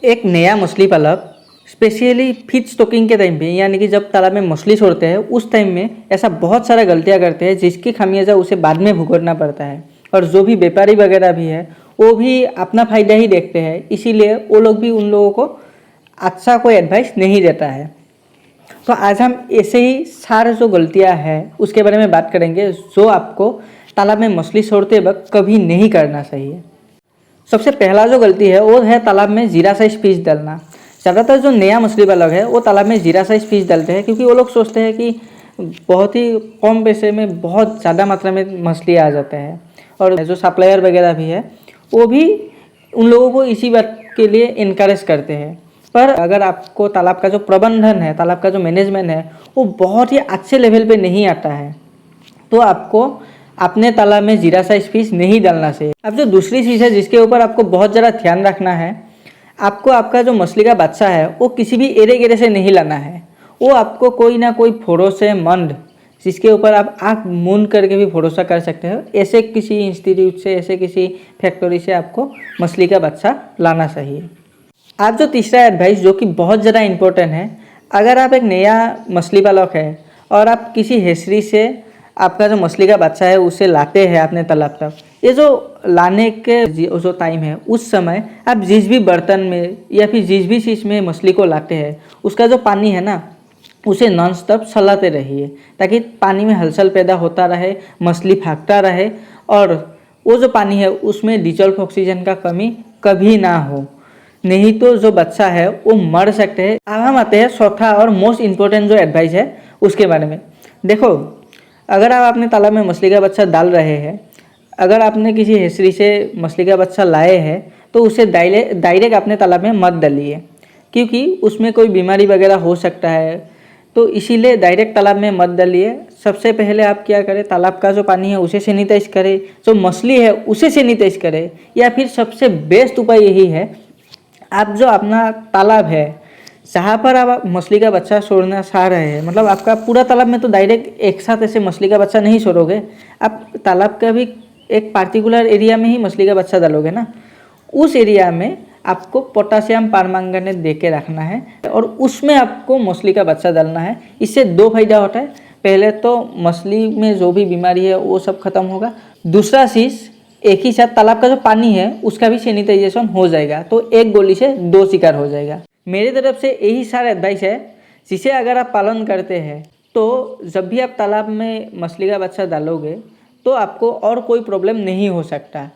एक नया मछली पालक स्पेशली फिश स्टॉकिंग के टाइम पे यानी कि जब तालाब में मछली छोड़ते हैं उस टाइम में ऐसा बहुत सारा गलतियां करते हैं जिसकी खामियाजा उसे बाद में भुगतना पड़ता है। और जो भी व्यापारी वगैरह भी है वो भी अपना फ़ायदा ही देखते हैं, इसीलिए वो लोग भी उन लोगों को अच्छा कोई एडवाइस नहीं देता है। तो आज हम ऐसे ही सारे जो गलतियाँ हैं उसके बारे में बात करेंगे जो आपको तालाब में मछली छोड़ते वक्त कभी नहीं करना चाहिए। सबसे पहला जो गलती है वो है तालाब में जीरा साइज फिश डालना। ज़्यादातर जो नया मछली पालक है वो तालाब में जीरा साइज फिश डालते हैं क्योंकि वो लोग सोचते हैं कि बहुत ही कम पैसे में बहुत ज़्यादा मात्रा में मछली आ जाता है। और जो सप्लायर वगैरह भी है वो भी उन लोगों को इसी बात के लिए इनकरेज करते हैं। पर अगर आपको तालाब का जो प्रबंधन है, तालाब का जो मैनेजमेंट है वो बहुत ही अच्छे लेवल पे नहीं आता है तो आपको अपने तालाब में जीरा साइज फिश नहीं डालना चाहिए। अब जो दूसरी चीज़ है जिसके ऊपर आपको बहुत ज़्यादा ध्यान रखना है, आपको आपका जो मछली का बच्चा है वो किसी भी एरे गेरे से नहीं लाना है। वो आपको कोई ना कोई भरोसेमंद जिसके ऊपर आप आँख मूंद करके भी भरोसा कर सकते हो, ऐसे किसी इंस्टीट्यूट से, ऐसे किसी फैक्ट्री से आपको मछली का बच्चा लाना चाहिए। आप जो तीसरा एडवाइस जो कि बहुत ज़्यादा इम्पोर्टेंट है, अगर आप एक नया मछली पालक है और आप किसी हेचरी से आपका जो मछली का बच्चा है उसे लाते हैं अपने तालाब तक, ये जो लाने के जो टाइम है उस समय आप जिस भी बर्तन में या फिर जिस भी चीज़ में मछली को लाते हैं उसका जो पानी है ना उसे नॉन स्टॉप चलाते रहिए ताकि पानी में हलचल पैदा होता रहे, मछली भागता रहे और वो जो पानी है उसमें डिजॉल्व ऑक्सीजन का कमी कभी ना हो, नहीं तो जो बच्चा है वो मर सकते हैं। अब हम आते हैं चौथा और मोस्ट इम्पोर्टेंट जो एडवाइस है उसके बारे में। देखो, अगर आप अपने तालाब में मछली का बच्चा डाल रहे हैं, अगर आपने किसी हेचरी से मछली का बच्चा लाए हैं तो उसे डायरेक्ट अपने तालाब में मत डालिए क्योंकि उसमें कोई बीमारी वगैरह हो सकता है। तो इसीलिए डायरेक्ट तालाब में मत डालिए। सबसे पहले आप क्या करें, तालाब का जो पानी है उसे सैनिटाइज करें, जो मछली है उसे सैनिटाइज करें, या फिर सबसे बेस्ट उपाय यही है आप जो अपना तालाब है जहाँ पर आप मछली का बच्चा छोड़ना चाह रहे हैं, मतलब आपका पूरा तालाब में तो डायरेक्ट एक साथ ऐसे मछली का बच्चा नहीं छोड़ोगे, आप तालाब का भी एक पार्टिकुलर एरिया में ही मछली का बच्चा डालोगे ना, उस एरिया में आपको पोटासियम परमंगनेट दे के रखना है और उसमें आपको मछली का बच्चा डालना है। इससे दो फायदा होता है, पहले तो मछली में जो भी बीमारी है वो सब खत्म होगा, दूसरा चीज़ एक ही साथ तालाब का जो पानी है उसका भी सैनिटाइजेशन हो जाएगा, तो एक गोली से दो शिकार हो जाएगा। मेरी तरफ से यही सारा एडवाइस है जिसे अगर आप पालन करते हैं तो जब भी आप तालाब में मछली का बच्चा डालोगे तो आपको और कोई प्रॉब्लम नहीं हो सकता।